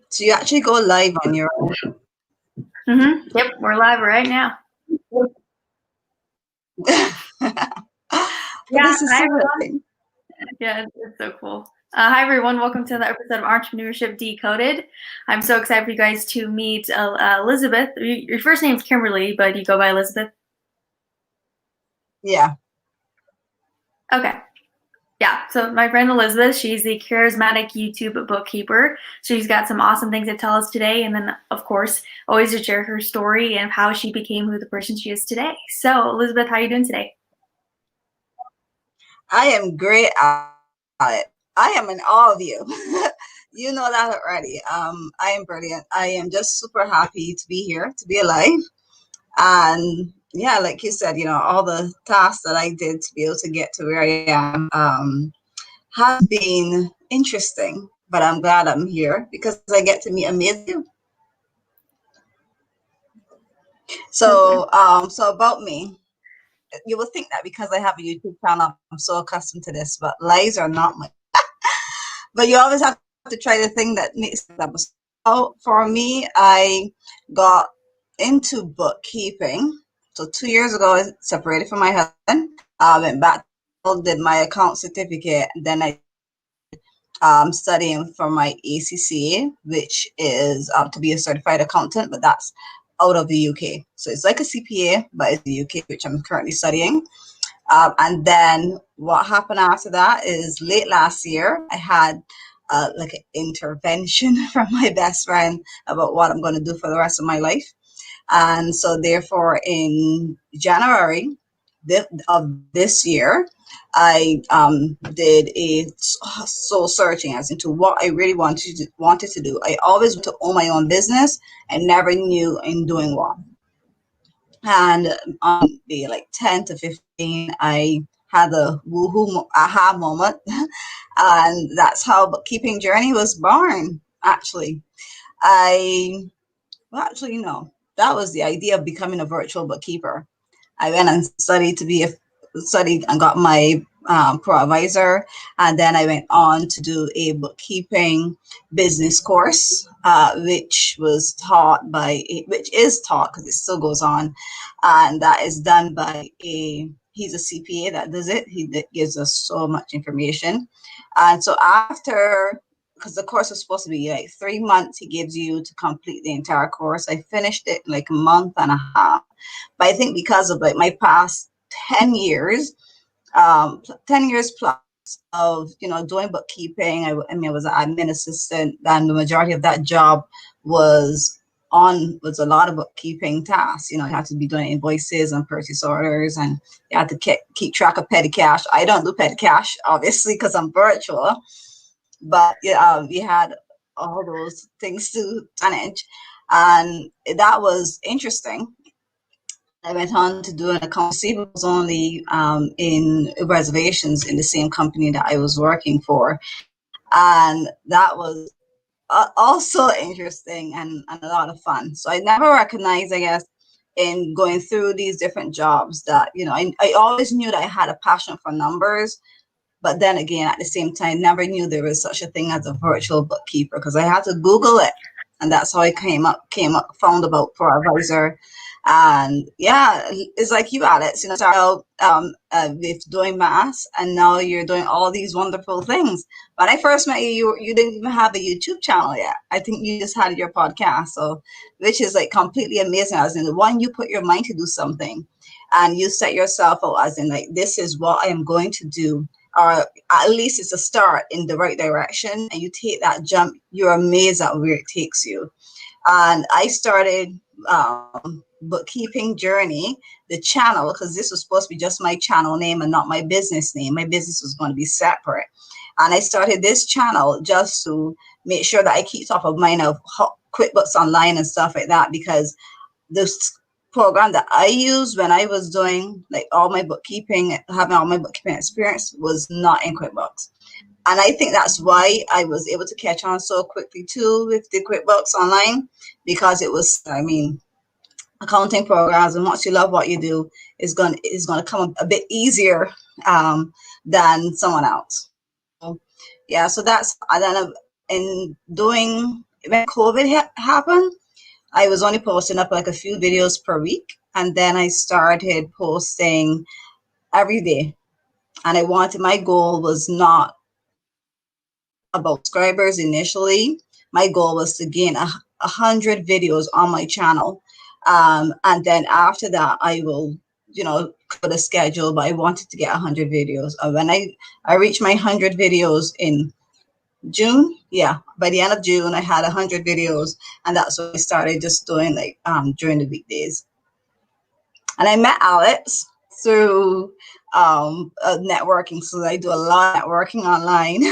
So you actually go live on your own. Yep, we're live right now. This is so good. Yeah, it's so cool. Hi, everyone. Welcome to the episode of Entrepreneurship Decoded. I'm so excited for you guys to meet Elizabeth. Your first name's Kimberly, but you go by Elizabeth? Yeah. Okay. Yeah, so my friend Elizabeth, she's the Charismatic YouTube bookkeeper. She's got some awesome things to tell us today. And then, of course, always to share her story and how she became who the person she is today. So, Elizabeth, how are you doing today? I am great at it. I am in awe of you. You know that already. I am brilliant. I am just super happy to be here, to be alive. And yeah, like you said, all the tasks that I did to be able to get to where I am has been interesting. But I'm glad I'm here because I get to meet amazing you. So, so about me. You will think that because I have a YouTube channel, I'm so accustomed to this, but lies are not my. But you always have to try the thing that makes them. So for me, I got into bookkeeping. So 2 years ago, I separated from my husband. I went back, did my account certificate, and then I studying for my ACCA, which is to be a certified accountant, but that's out of the UK. So it's like a CPA, but it's the UK, which I'm currently studying. And then what happened after that is late last year, I had like an intervention from my best friend about what I'm going to do for the rest of my life. And so therefore in January of this year, I did a soul searching as into what I really wanted to do. I always wanted to own my own business and never knew in doing what. And on the like 10 to 15, I had a woohoo aha moment. And that's how bookkeeping journey was born, actually. No, that was the idea of becoming a virtual bookkeeper. I went and studied and got my pro advisor, and then I went on to do a bookkeeping business course, which is taught because it still goes on, and that is done by he's a CPA that does it. He gives us so much information, and so after. Because the course was supposed to be like 3 months, he gives you to complete the entire course. I finished it in like a month and a half. But I think because of like my past 10 years, 10 years plus of, doing bookkeeping, I was an admin assistant, and the majority of that job was a lot of bookkeeping tasks. You had to be doing invoices and purchase orders, and you had to keep track of petty cash. I don't do petty cash, obviously, because I'm virtual, but we had all those things to manage, and that was interesting. I went on to do an account receivables only in reservations in the same company that I was working for. And that was also interesting and a lot of fun. So I never recognized, I guess, in going through these different jobs that, I always knew that I had a passion for numbers. But then again, at the same time, never knew there was such a thing as a virtual bookkeeper because I had to Google it. And that's how I found about Pro Advisor. And yeah, it's like you, Alex, start out with doing maths, and now you're doing all these wonderful things. When I first met you, you didn't even have a YouTube channel yet. I think you just had your podcast, so which is like completely amazing. As in, the one, you put your mind to do something, and you set yourself out as in like, this is what I am going to do, or at least it's a start in the right direction, and you take that jump, you're amazed at where it takes you. And I started bookkeeping journey, the channel, because this was supposed to be just my channel name and not my business name. My business was going to be separate. And I started this channel just to make sure that I keep top of mind of Quickbooks Online and stuff like that, because this program that I used when I was doing like all my bookkeeping, having all my bookkeeping experience, was not in Quickbooks. And I think that's why I was able to catch on so quickly too with the Quickbooks Online, because it was, accounting programs, and once you love what you do, it's going to come a bit easier than someone else. So, yeah, so that's, and then in doing when COVID happened, I was only posting up like a few videos per week. And then I started posting every day. And my goal was not about subscribers initially. My goal was to gain 100 videos on my channel. And then after that, I will, put a schedule, but I wanted to get 100 videos. When I reached my 100 videos in June, yeah, by the end of June, I had 100 videos, and that's what I started just doing like during the weekdays. And I met Alex through networking, so I do a lot of networking online.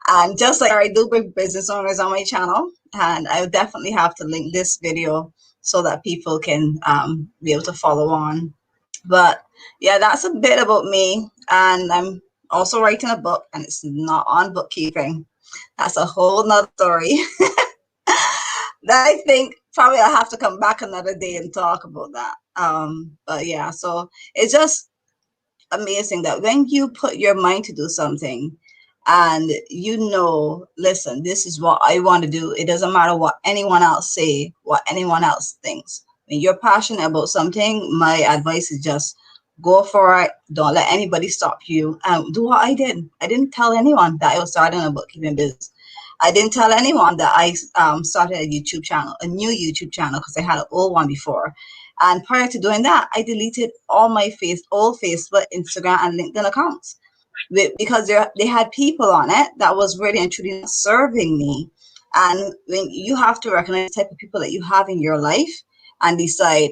And just like I do with business owners on my channel, and I would definitely have to link this video so that people can be able to follow on. But yeah, that's a bit about me. And I'm also writing a book, and it's not on bookkeeping. That's a whole nother story that I think probably I'll have to come back another day and talk about that. But yeah, so it's just amazing that when you put your mind to do something and listen, this is what I want to do. It doesn't matter what anyone else say, what anyone else thinks. When you're passionate about something, my advice is just go for it. Don't let anybody stop you. Do what I did. I didn't tell anyone that I was starting a bookkeeping business. I didn't tell anyone that I started a YouTube channel, a new YouTube channel, because I had an old one before. And prior to doing that, I deleted all my old Facebook, Instagram, and LinkedIn accounts because they had people on it that was really and truly not serving me. And when you have to recognize the type of people that you have in your life and decide,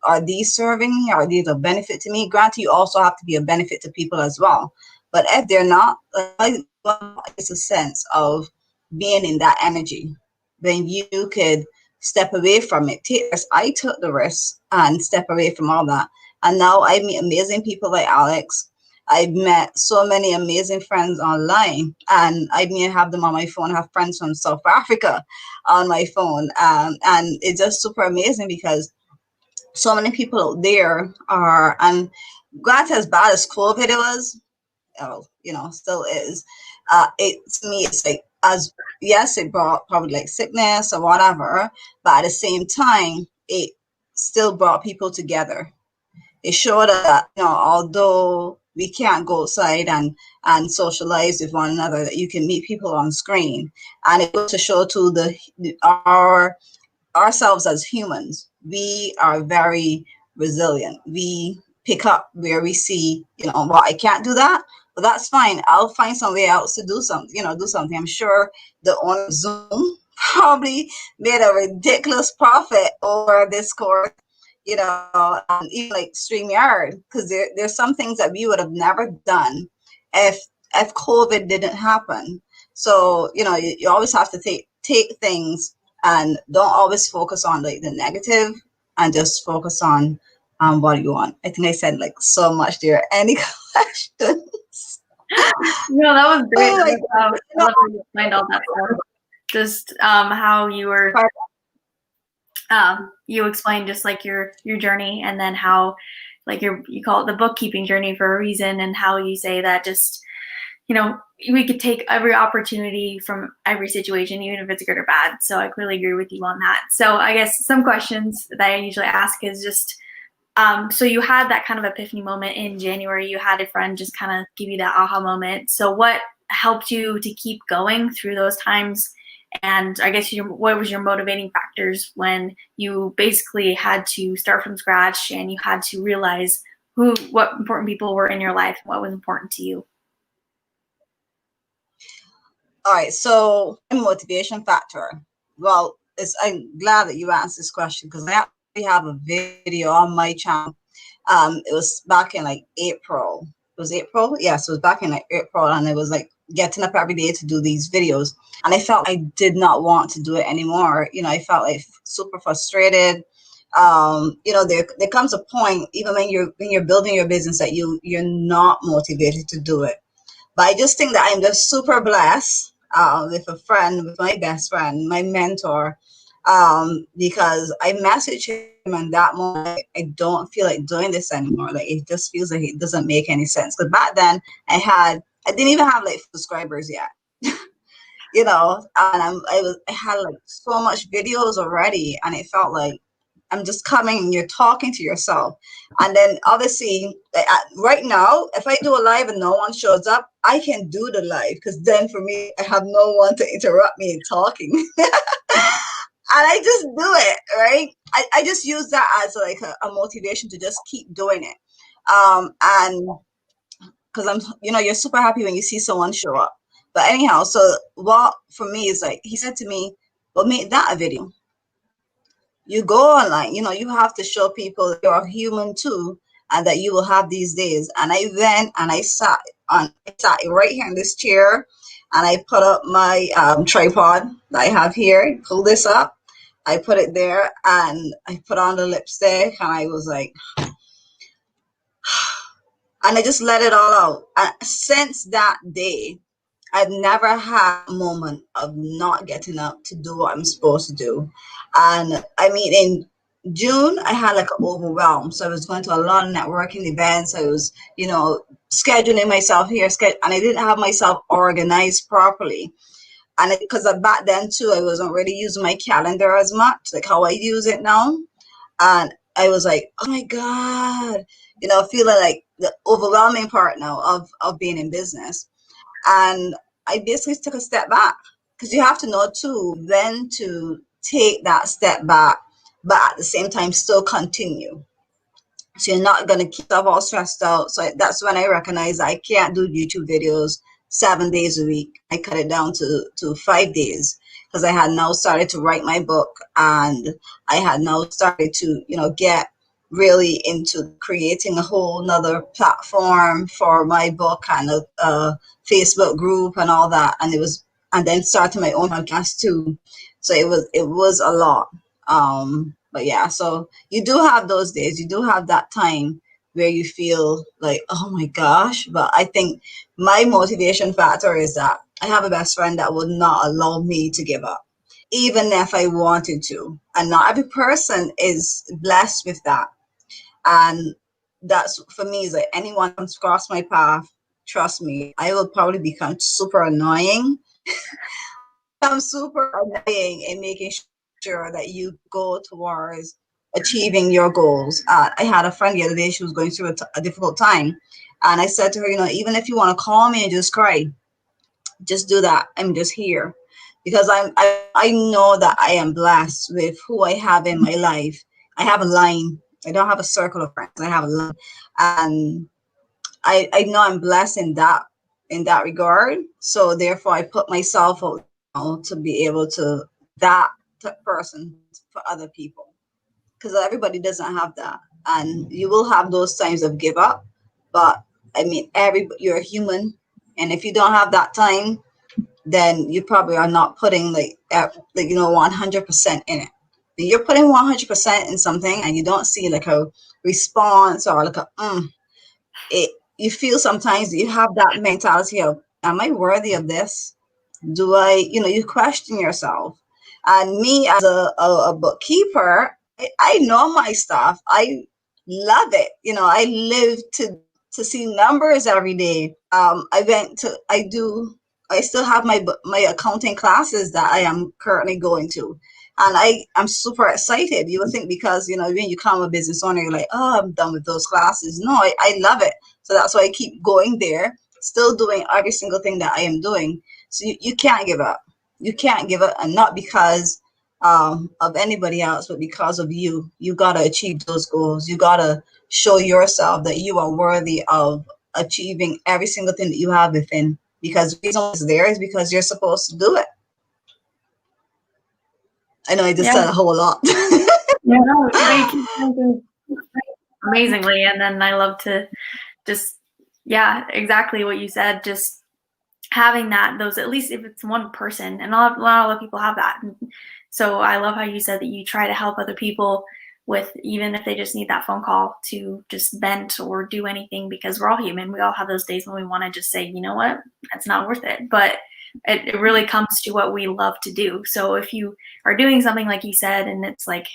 are these serving me? Are these a benefit to me? Granted, you also have to be a benefit to people as well. But if they're not, it's a sense of being in that energy. Then you could step away from it. I took the risk and step away from all that. And now I meet amazing people like Alex. I've met so many amazing friends online, and I mean, have them on my phone. I have friends from South Africa on my phone. And it's just super amazing because so many people out there are, and granted, as bad as COVID was, still is, to me, it's like, yes, it brought probably like sickness or whatever, but at the same time, it still brought people together. It showed that, although we can't go outside and socialize with one another, that you can meet people on screen. And it goes to show to ourselves as humans, we are very resilient. We pick up where we see, I can't do that, but that's fine. I'll find some way else to do something, I'm sure the owner of Zoom probably made a ridiculous profit over this course, even like StreamYard, because there's some things that we would have never done if COVID didn't happen. So, you always have to take things and don't always focus on like the negative and just focus on what you want. I think I said like so much there. Any questions? No, that was great. I love how you explained all that stuff. Just how you were, you explained just like your journey, and then how like you call it the bookkeeping journey for a reason, and how you say that just, we could take every opportunity from every situation, even if it's good or bad. So I clearly agree with you on that. So I guess some questions that I usually ask is just, so you had that kind of epiphany moment in January. You had a friend just kind of give you that aha moment. So what helped you to keep going through those times? And I guess what was your motivating factors when you basically had to start from scratch and you had to realize what important people were in your life and what was important to you? All right, so motivation factor. Well, I'm glad that you asked this question because I actually have a video on my channel. It was back in like April. It was April? Yes, it was back in like April, and it was like getting up every day to do these videos. And I felt I did not want to do it anymore. I felt like super frustrated. There comes a point, even when you're building your business, that you're not motivated to do it. But I just think that I'm just super blessed with a friend, with my best friend, my mentor, because I messaged him in that moment. I don't feel like doing this anymore. Like it just feels like it doesn't make any sense. Because back then I didn't even have like subscribers yet. and I had like so much videos already, and it felt like I'm just coming and you're talking to yourself. And then obviously, right now, if I do a live and no one shows up, I can do the live because then for me, I have no one to interrupt me talking. And I just do it, right? I just use that as like a motivation to just keep doing it. And because you're super happy when you see someone show up. But anyhow, so what for me is like, he said to me, well, make that a video. You go online, you have to show people you're human too, and that you will have these days. And I went and I sat right here in this chair, and I put up my tripod that I have here, pull this up, I put it there, and I put on the lipstick, and I was like, and I just let it all out. And since that day, I've never had a moment of not getting up to do what I'm supposed to do. And I mean, in June, I had like an overwhelm. So I was going to a lot of networking events. I was, scheduling myself here, and I didn't have myself organized properly. And because back then too, I wasn't really using my calendar as much, like how I use it now. And I was like, oh my God, feeling like the overwhelming part now of being in business. And I basically took a step back because you have to know too when to take that step back, but at the same time still continue. So you're not going to keep yourself all stressed out. So that's when I recognized I can't do YouTube videos 7 days a week. I cut it down to 5 days because I had now started to write my book, and I had now started to, get really into creating a whole nother platform for my book and a Facebook group and all that. And then starting my own podcast too. So it was a lot. But yeah, so you do have those days, you do have that time where you feel like, oh my gosh. But I think my motivation factor is that I have a best friend that would not allow me to give up, even if I wanted to. And not every person is blessed with that. And that's for me is like anyone comes across my path, trust me, I will probably become super annoying. I'm super annoying in making sure that you go towards achieving your goals. I had a friend the other day, she was going through a difficult time. And I said to her, even if you want to call me and just cry, just do that. I'm just here. Because I know that I am blessed with who I have in my life. I have a line. I don't have a circle of friends. I have a line. And I know I'm blessed in that regard. So therefore I put myself out to be able to be that person for other people. Because everybody doesn't have that. And you will have those times of give up. But I mean, you're a human. And if you don't have that time, then you probably are not putting 100% in it. If you're putting 100% in something and you don't see like a response or like you feel sometimes you have that mentality of, am I worthy of this? Do I, you question yourself. And me as a bookkeeper, I know my stuff. I love it. I live to see numbers every day. I still have my accounting classes that I am currently going to. And I'm super excited. You would think because, when you become a business owner, you're like, oh, I'm done with those classes. No, I love it. So that's why I keep going there, still doing every single thing that I am doing. So you can't give up. You can't give up, and not because of anybody else, but because of you. You got to achieve those goals. You got to show yourself that you are worthy of achieving every single thing that you have within. Because the reason it's there is because you're supposed to do it. I know I just said a whole lot. Yeah, no, amazingly. And then I love to just, exactly what you said, just having those, at least if it's one person, and not a lot of people have that. So I love how you said that you try to help other people with, even if they just need that phone call to just vent or do anything, because we're all human. We all have those days when we want to just say, you know what, that's not worth it. But it really comes to what we love to do. So if you are doing something like you said, and it's like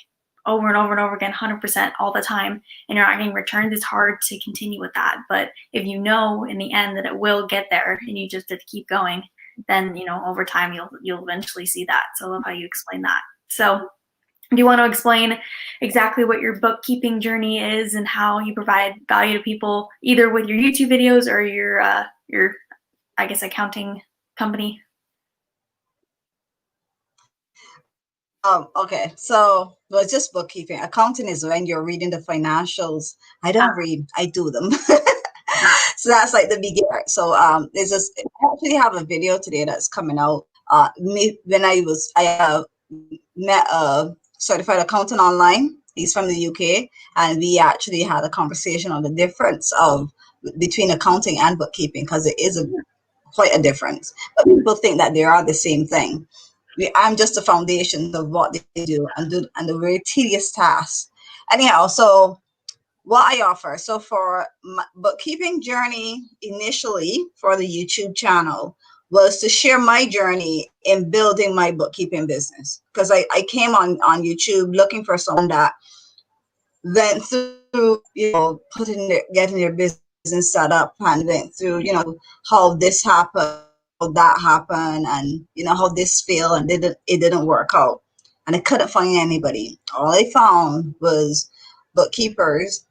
over and over and over again, 100% all the time, and you're not getting returns, it's hard to continue with that. But if you know in the end that it will get there and you just have to keep going, then, over time you'll eventually see that. So I love how you explain that. So do you want to explain exactly what your bookkeeping journey is and how you provide value to people, either with your YouTube videos or your I guess, accounting company? Okay, so well, just bookkeeping. Accounting is when you're reading the financials. I don't read, I do them. So that's like the beginner. So there's this. I actually have a video today that's coming out. Me when I met a certified accountant online. He's from the UK, and we actually had a conversation on the difference of between accounting and bookkeeping, because it is quite a difference. But people think that they are the same thing. I'm just the foundation of what they do and the very tedious tasks. Anyhow, so what I offer. So for my bookkeeping journey initially for the YouTube channel was to share my journey in building my bookkeeping business, because I came on YouTube looking for someone that went through, getting their business set up, and went through, how this happened, how that happened, and how this failed and it didn't work out. And I couldn't find anybody. All I found was bookkeepers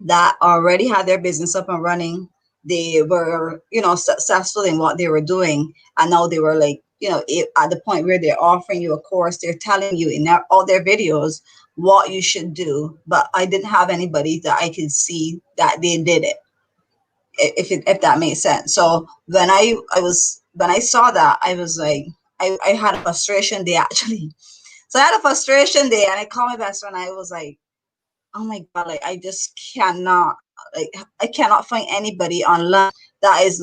that already had their business up and running. They were, successful in what they were doing. And now they were like, at the point where they're offering you a course, they're telling you in all their videos what you should do. But I didn't have anybody that I could see that they did it, if that makes sense. So when I saw that, I was like, I had a frustration day actually. So I had a frustration day, and I called my best friend. I was like, oh my God, like I just cannot, I cannot find anybody online that's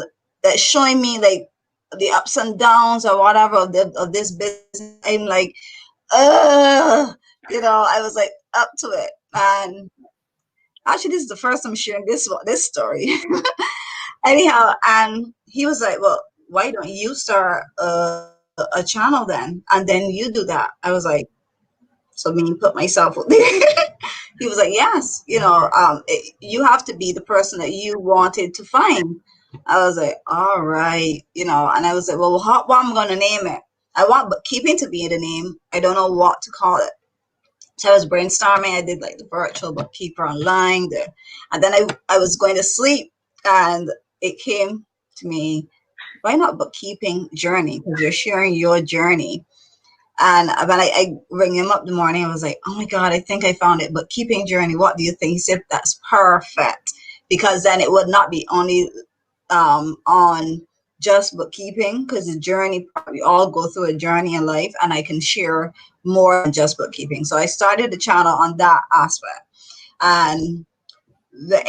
showing me like the ups and downs or whatever of this business. I'm like, I was like up to it. And actually, this is the first time sharing this story. Anyhow, and he was like, well, why don't you start a channel then? And then you do that. I was like, so me put myself out there. He was like, yes, you have to be the person that you wanted to find. I was like, all right, and I was like, well, what am I going to name it? I want bookkeeping to be the name. I don't know what to call it. So I was brainstorming. I did like the virtual bookkeeper online, and then I was going to sleep, and it came to me, why not bookkeeping journey? Because you're sharing your journey. And when I rang him up in the morning, I was like, oh my God, I think I found it. Bookkeeping journey, what do you think? He said, that's perfect. Because then it would not be only on just bookkeeping, because the journey, we all go through a journey in life, and I can share more than just bookkeeping. So I started the channel on that aspect. And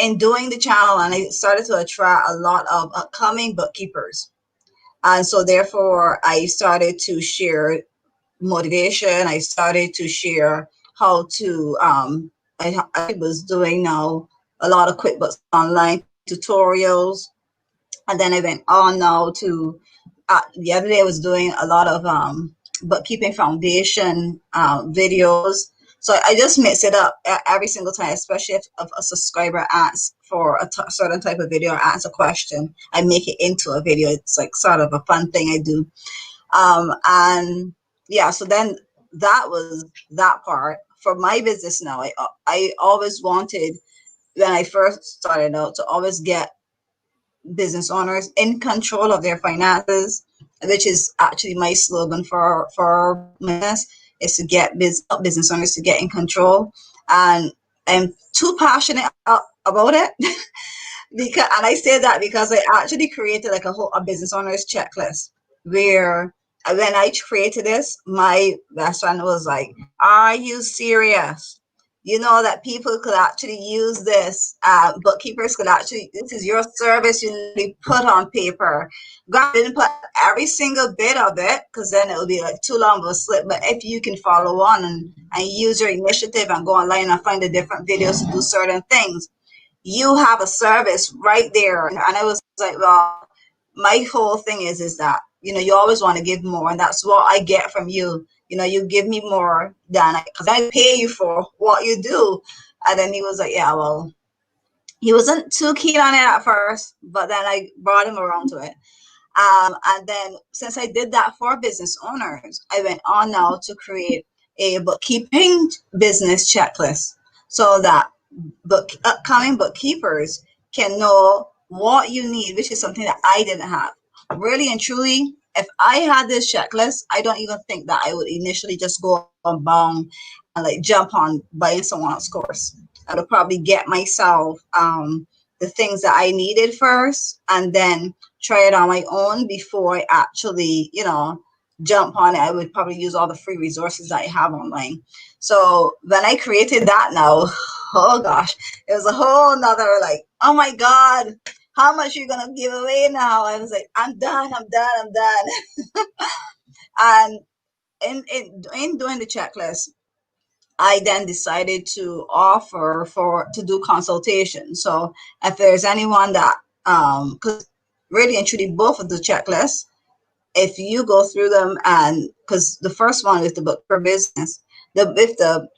in doing the channel, and I started to attract a lot of upcoming bookkeepers. And so therefore, I started to share motivation. I started to share how to, I was doing now a lot of QuickBooks online tutorials. And then I went on now to, the other day I was doing a lot of bookkeeping foundation videos. So I just mix it up every single time, especially if a subscriber asks for a certain type of video or asks a question, I make it into a video. It's like sort of a fun thing I do. And yeah, so then that was that part. For my business now, I always wanted, when I first started out, to always get business owners in control of their finances, which is actually my slogan for business, is to get business owners to get in control. And I'm too passionate about it. And I say that because I actually created like a business owners checklist, where when I created this, my best friend was like, are you serious? You know that people could actually use this, bookkeepers could actually, this is your service you really put on paper. God didn't put every single bit of it, because then it would be like too long of a slip. But if you can follow on and use your initiative and go online and find the different videos to do certain things, you have a service right there. And I was like, well, my whole thing is that, you always want to give more, and that's what I get from you. You give me more than because I pay you for what you do. And then he was like, yeah, well, he wasn't too keen on it at first, but then I brought him around to it. And then since I did that for business owners, I went on now to create a bookkeeping business checklist so that upcoming bookkeepers can know what you need, which is something that I didn't have. Really and truly, if I had this checklist, I don't even think that I would initially just go on bound and like jump on buying someone else's course. I would probably get myself the things that I needed first and then try it on my own before I actually, jump on it. I would probably use all the free resources that I have online. So when I created that now, oh gosh, it was a whole nother like, oh my God, how much are you gonna give away now? I was like, I'm done, I'm done, I'm done. And in doing the checklist, I then decided to offer to do consultation. So if there's anyone that, because really and truly, both of the checklists, if you go through them, and because the first one is the book for business, with the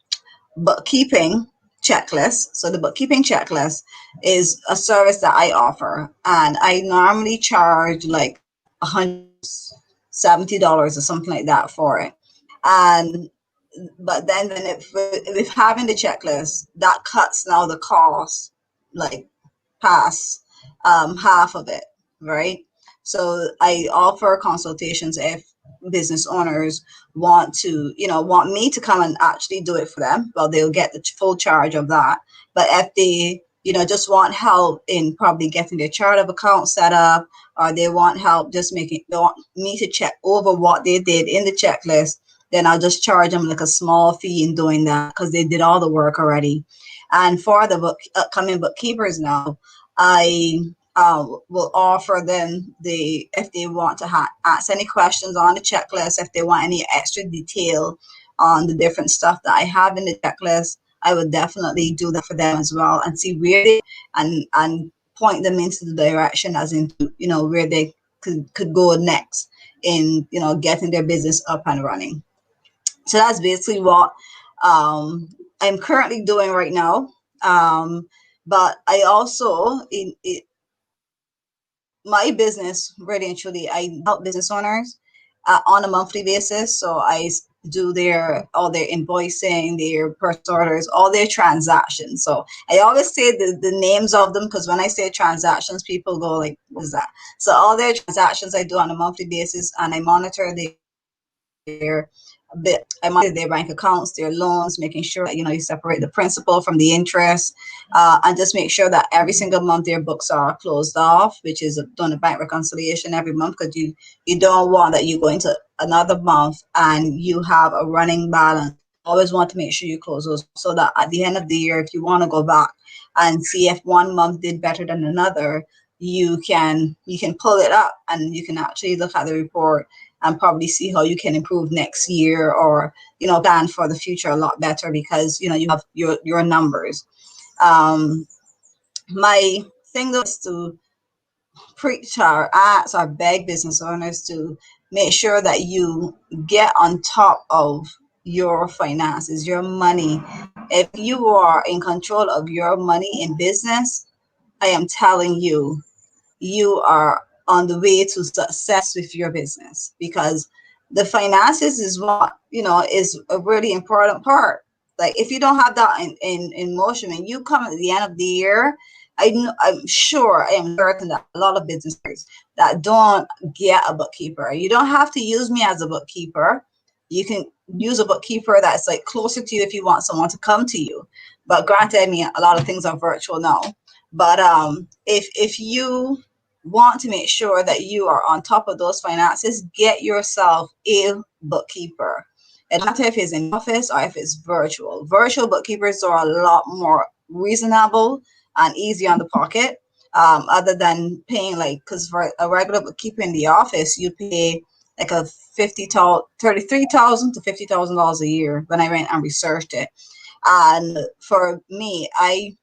bookkeeping checklist. So the bookkeeping checklist is a service that I offer, and I normally charge like $170 or something like that for it. And but then when with having the checklist, that cuts now the cost like past half of it, right? So I offer consultations if business owners want me to come and actually do it for them. Well, they'll get the full charge of that. But if they, just want help in probably getting their chart of account set up, or they want help just they want me to check over what they did in the checklist, then I'll just charge them like a small fee in doing that because they did all the work already. And for the upcoming bookkeepers now, I will offer them if they want to ask any questions on the checklist, if they want any extra detail on the different stuff that I have in the checklist, I would definitely do that for them as well and see where they and point them into the direction as into where they could go next in getting their business up and running. So that's basically what I'm currently doing right now. But I also, my business, really and truly, I help business owners on a monthly basis. So I do all their invoicing, their purchase orders, all their transactions. So I always say the names of them because when I say transactions, people go like, what is that? So all their transactions I do on a monthly basis, and I monitor I monitor their bank accounts, their loans, making sure that you separate the principal from the interest, and just make sure that every single month their books are closed off, which is done a bank reconciliation every month because you don't want that you go into another month and you have a running balance. Always want to make sure you close those so that at the end of the year, if you want to go back and see if one month did better than another, you can pull it up and you can actually look at the report and probably see how you can improve next year or plan for the future a lot better because you have your numbers. My thing though is to preach our ask our beg business owners to make sure that you get on top of your finances, your money. If you are in control of your money in business, I am telling you, you are on the way to success with your business because the finances is what is a really important part. Like if you don't have that in motion when you come at the end of the year, I'm sure, I am certain that a lot of businesses that don't get a bookkeeper, you don't have to use me as a bookkeeper. You can use a bookkeeper that's like closer to you if you want someone to come to you. But granted, I mean, a lot of things are virtual now. But if you want to make sure that you are on top of those finances, get yourself a bookkeeper. It doesn't matter if it's in office or if it's virtual. Virtual bookkeepers are a lot more reasonable and easy on the pocket. Other than paying because for a regular bookkeeper in the office, you pay like a $33,000 to $50,000 a year when I went and researched it. And for me, I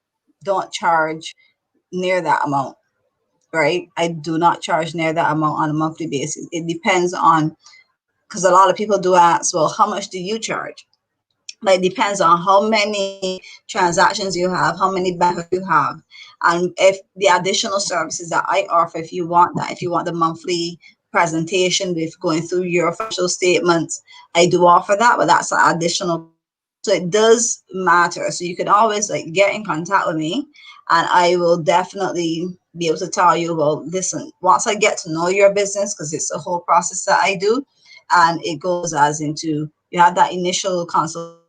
don't charge near that amount, right? I do not charge near that amount on a monthly basis. It depends on, because a lot of people do ask, well, how much do you charge? but it depends on how many transactions you have, how many bankers you have, and if the additional services that I offer, if you want that, if you want the monthly presentation with going through your financial statements, I do offer that, but that's an additional. So it does matter. So you can always like get in contact with me, and I will definitely be able to tell you, well, listen, once I get to know your business, because it's a whole process that I do, and it goes as into you have that initial consult.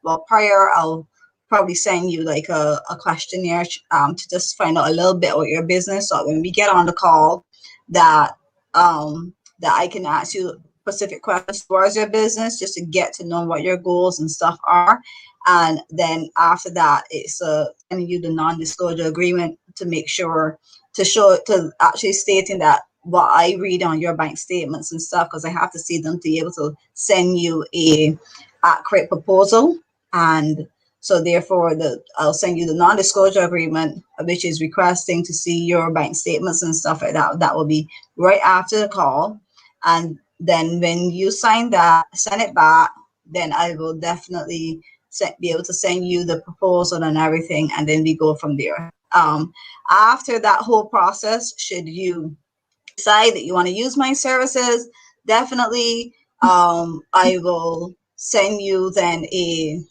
Well, prior, I'll probably send you like a questionnaire to just find out a little bit about your business. So when we get on the call, that that I can ask you specific questions towards your business, just to get to know what your goals and stuff are. And then after that, it's sending you the non-disclosure agreement to make sure to actually stating that what I read on your bank statements and stuff, because I have to see them to be able to send you a accurate proposal. And so therefore I'll send you the non-disclosure agreement, which is requesting to see your bank statements and stuff like that. That will be right after the call. And then when you sign that, send it back, then I will definitely be able to send you the proposal and everything, and then we go from there. After that whole process, should you decide that you want to use my services, definitely I will send you then a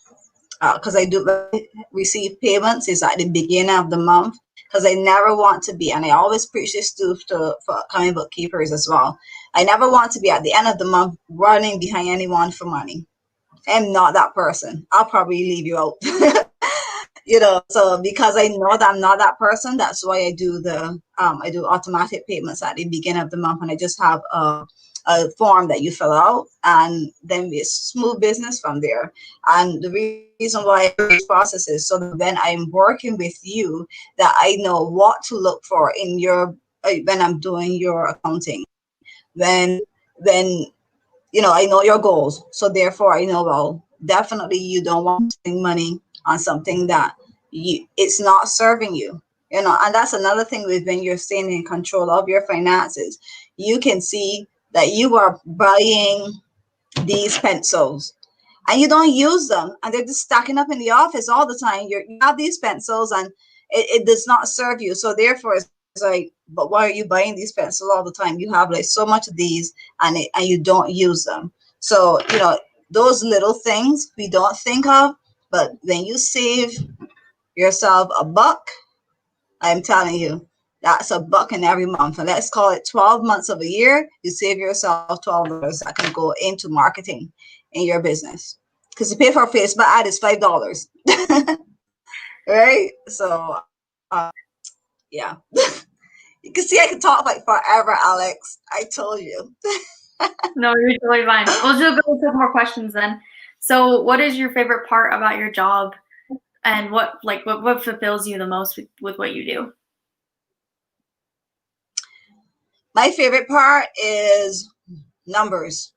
because I do receive payments is at the beginning of the month, because I never want to be, and I always preach this for upcoming bookkeepers as well. I never want to be at the end of the month running behind anyone for money. I'm not that person. I'll probably leave you out. So because I know that I'm not that person, that's why I do I do automatic payments at the beginning of the month, and I just have a form that you fill out, and then it's smooth business from there. And the reason why I do this process is so that when I'm working with you, that I know what to look for in your when I'm doing your accounting. When I know your goals, so therefore I know, well, definitely you don't want to spend money on something that it's not serving you. And that's another thing with when you're staying in control of your finances. You can see that you are buying these pencils and you don't use them, and they're just stacking up in the office all the time. You have these pencils and it does not serve you. So therefore it's like, but why are you buying these pencils all the time? You have like so much of these, and you don't use them. So those little things we don't think of, but when you save yourself a buck, I'm telling you, that's a buck in every month. And let's call it 12 months of a year. You save yourself $12 that can go into marketing in your business. Because you pay for a Facebook ad is $5. Right? So, yeah. You can see I can talk like forever, Alex. I told you. No, you're totally fine. We'll just go with more questions then. So what is your favorite part about your job, and what fulfills you the most with what you do? My favorite part is numbers.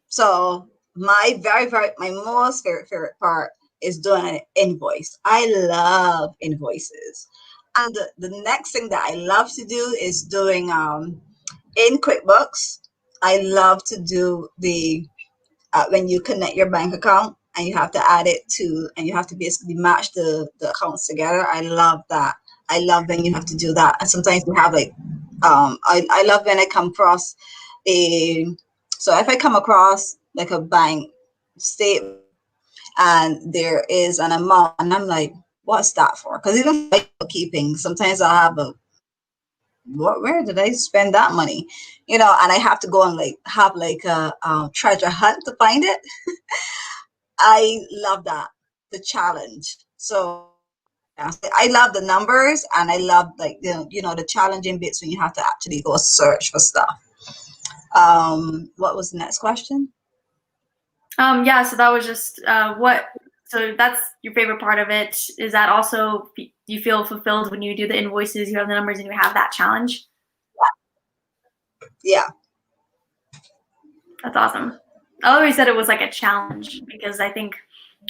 So my most favorite part is doing an invoice. I love invoices. And the next thing that I love to do is doing in Quickbooks. I love to do the when you connect your bank account and you have to add it to, and you have to basically match the accounts together. I love that. I love when you have to do that. And sometimes you have like, I love when I come across so if I come across like a bank statement and there is an amount and I'm like, what's that for? Because even bookkeeping, sometimes I'll have where did I spend that money? And I have to go and like have like a treasure hunt to find it. I love that, the challenge. So yeah, I love the numbers, and I love like the challenging bits when you have to actually go search for stuff. What was the next question? Yeah, so that was just so that's your favorite part of it. Is that also, you feel fulfilled when you do the invoices, you have the numbers, and you have that challenge? Yeah. That's awesome. I always said it was like a challenge, because I think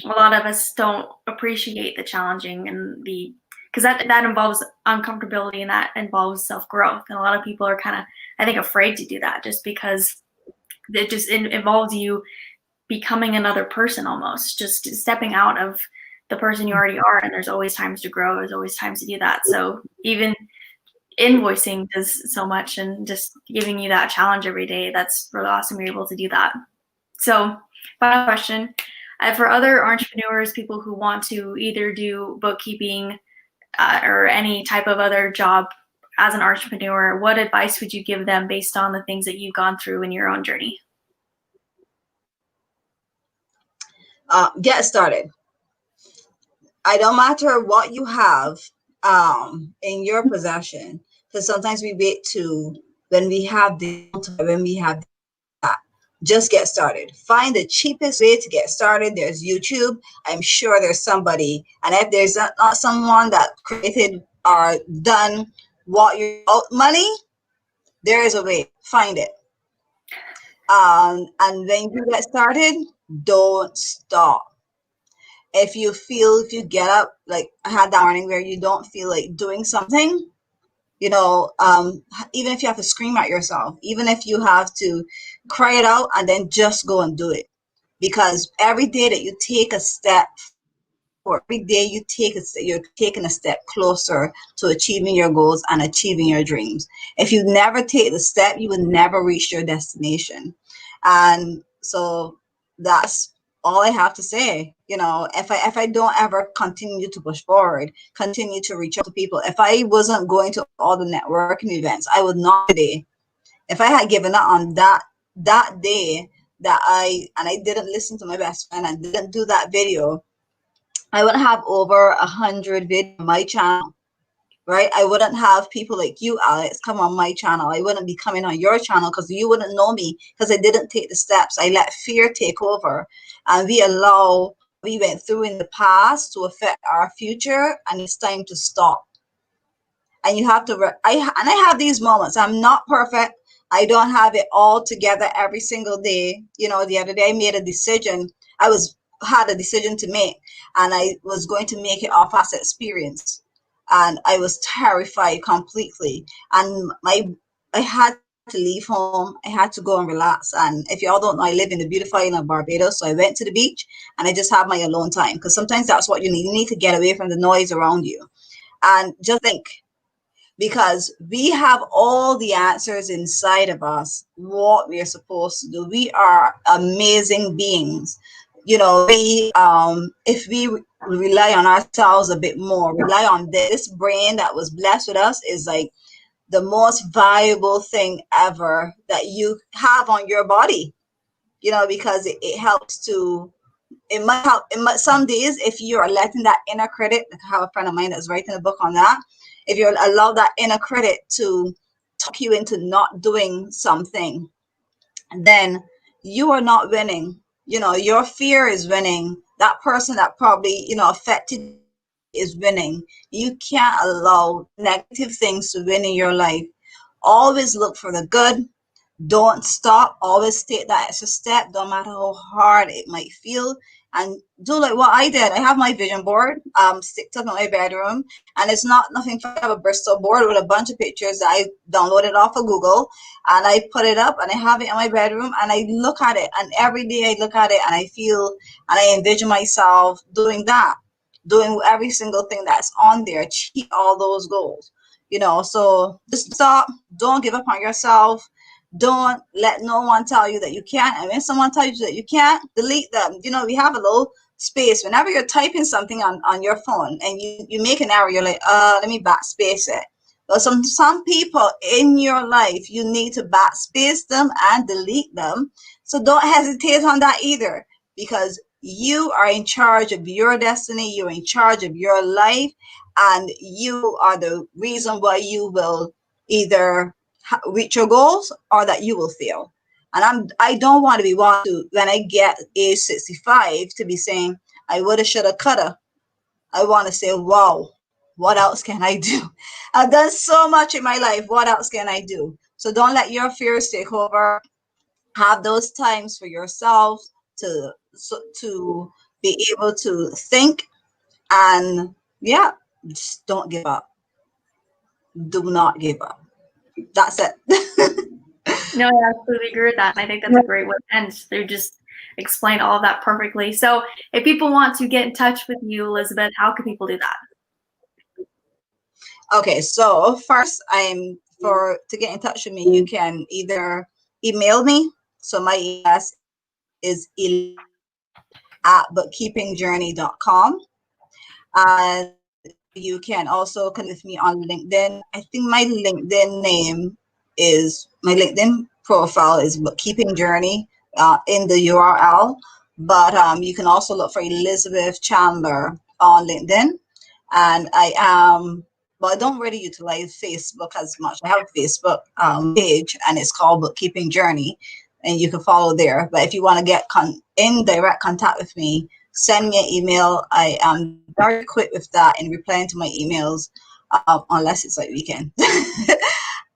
a lot of us don't appreciate the challenging and because that involves uncomfortability, and that involves self-growth. And a lot of people are kind of, I think, afraid to do that, just because it just involves you becoming another person, almost just stepping out of the person you already are. And there's always times to grow. There's always times to do that. So even invoicing does so much, and just giving you that challenge every day. That's really awesome. You're able to do that. So final question, for other entrepreneurs, people who want to either do bookkeeping or any type of other job as an entrepreneur, what advice would you give them based on the things that you've gone through in your own journey? Get started. I don't matter what you have in your possession, because sometimes we wait to when we have that. Just get started. Find the cheapest way to get started. There's YouTube. I'm sure there's somebody, and if there's not someone that created or done what you money, there is a way. Find it. And when you get started, don't stop. If you get up, like I had that morning where you don't feel like doing something, even if you have to scream at yourself, even if you have to cry it out, and then just go and do it. Because every day that you take a step, or every day you're taking a step closer to achieving your goals and achieving your dreams. If you never take the step, you will never reach your destination. And so that's all I have to say. If I don't ever continue to push forward, continue to reach out to people, if I wasn't going to all the networking events, I would not today. If I had given up on that day that I didn't listen to my best friend and didn't do that video, I wouldn't have over 100 videos on my channel, right? I wouldn't have people like you, Alex, come on my channel. I wouldn't be coming on your channel because you wouldn't know me, because I didn't take the steps. I let fear take over, and we went through in the past to affect our future, and it's time to stop. And you have to, I have these moments. I'm not perfect. I don't have it all together every single day. The other day I made a decision. Had a decision to make, and I was going to make it off as experience, and I was terrified completely, and I had to leave home. I had to go and relax. And if y'all don't know, I live in the beautiful island of Barbados, so I went to the beach and I just had my alone time, because sometimes that's what you need to get away from the noise around you and just think, because we have all the answers inside of us, what we are supposed to do. We are amazing beings. If we rely on ourselves a bit more, rely on this brain that was blessed with us, is like the most valuable thing ever that you have on your body, because it helps to, it might help. Some days, if you are letting that inner critic, I have a friend of mine that's writing a book on that. If you allow that inner critic to talk you into not doing something, then you are not winning. Your fear is winning. That person that probably, affected is winning. You can't allow negative things to win in your life. Always look for the good. Don't stop. Always take that extra step, no matter how hard it might feel. And do like what I did. I have my vision board sticked up in my bedroom, and it's not nothing. I have a Bristol board with a bunch of pictures that I downloaded off of Google, and I put it up, and I have it in my bedroom, and I look at it, and every day I look at it, and I feel, and I envision myself doing every single thing that's on there, achieve all those goals. So just stop. Don't give up on yourself. Don't let no one tell you that you can't. And when someone tells you that you can't, delete them. We have a little space. Whenever you're typing something on your phone and you make an error, you're like, let me backspace it. But some people in your life, you need to backspace them and delete them. So don't hesitate on that either, because you are in charge of your destiny. You're in charge of your life, and you are the reason why you will either reach your goals or that you will fail. And I don't want to be one to, when I get age 65, to be saying I woulda, shoulda, coulda. I want to say, wow, what else can I do? I've done so much in my life. What else can I do? So don't let your fears take over. Have those times for yourself to be able to think, and yeah, just don't give up. Do not give up. That's it. No, I absolutely agree with that. And I think that's a great way to end. They're just explained all of that perfectly. So if people want to get in touch with you, Elizabeth, how can people do that? Okay, so first, to get in touch with me, you can either email me. So my email is bookkeepingjourney.com. And you can also connect with me on LinkedIn. I think my LinkedIn profile is Bookkeeping Journey in the URL. But you can also look for Elizabeth Chandler on LinkedIn. And I don't really utilize Facebook as much. I have a Facebook page, and it's called Bookkeeping Journey, and you can follow there. But if you want to get in direct contact with me, send me an email. I am very quick with that in replying to my emails, unless it's like weekend.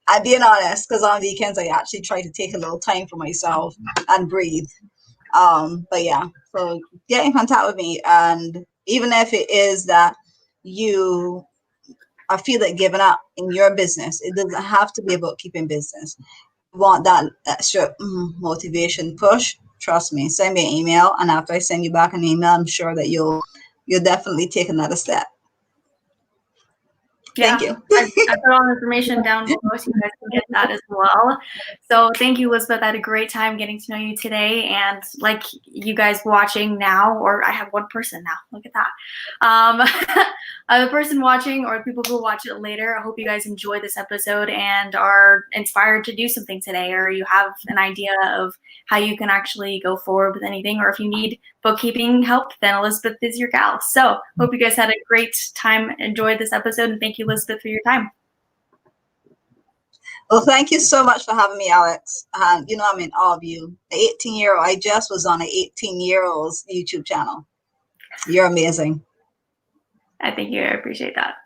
I'm being honest, because on weekends I actually try to take a little time for myself and breathe. But yeah, so get in contact with me, and even if it is that I feel like giving up in your business, it doesn't have to be a bookkeeping business. You want that extra motivation push, trust me, send me an email, and after I send you back an email, I'm sure that you'll definitely take another step. Yeah, thank you. I put all the information down below so you guys can get that as well. So thank you, Elizabeth. I had a great time getting to know you today. And like you guys watching now, or I have one person now, look at that. The person watching or people who watch it later, I hope you guys enjoy this episode and are inspired to do something today, or you have an idea of how you can actually go forward with anything, or if you need bookkeeping help, then Elizabeth is your gal. So hope you guys had a great time, enjoyed this episode, and thank you, Elizabeth, for your time. Well, thank you so much for having me, Alex. I'm in awe of you. An 18-year-old. I just was on an 18-year-old's YouTube channel. You're amazing. I thank you. I appreciate that.